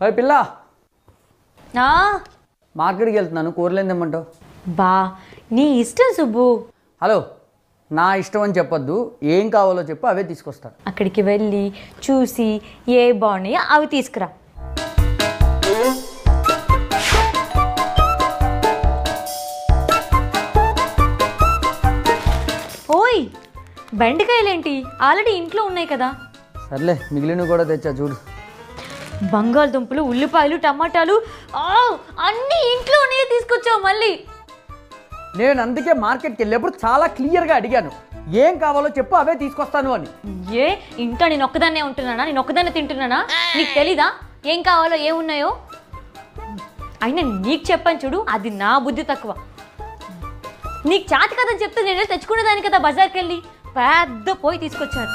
అయ్యి పిల్ల నా మార్కెట్కి వెళ్తున్నాను, కూరలు ఏం తెమ్మంటావు? బా నీ ఇష్టం సుబ్బు. హలో, నా ఇష్టం అని చెప్పొద్దు, ఏం కావాలో చెప్పు, అవే తీసుకొస్తాను. అక్కడికి వెళ్ళి చూసి ఏ బాగున్నాయో అవి తీసుకురా. ఓయ్ బెండకాయలేంటి, ఆల్రెడీ ఇంట్లో ఉన్నాయి కదా. సర్లే, మిగిలినవి కూడా తెచ్చా చూడు. బంగాళదుంపలు, ఉల్లిపాయలు, టమాటాలు అన్నీ ఇంట్లోనే తీసుకొచ్చావు మళ్ళీ. నేను అందుకే మార్కెట్కి వెళ్ళేప్పుడు చాలా క్లియర్గా అడిగాను, ఏం కావాలో చెప్పు, అవే తీసుకొస్తాను అని. ఏ ఇంట్లో నేను ఒక్కదాన్నే ఉంటున్నానా, నేను ఒక్కదాన్నే తింటున్నానా? నీకు తెలీదా ఏం కావాలో ఏమున్నాయో? అయినా నీకు చెప్పాను చూడు, అది నా బుద్ధి తక్కువ. నీకు చాతి కదని చెప్తే నేను తెచ్చుకునేదాన్ని కదా బజార్కి వెళ్ళి. పెద్ద పోయి తీసుకొచ్చాను.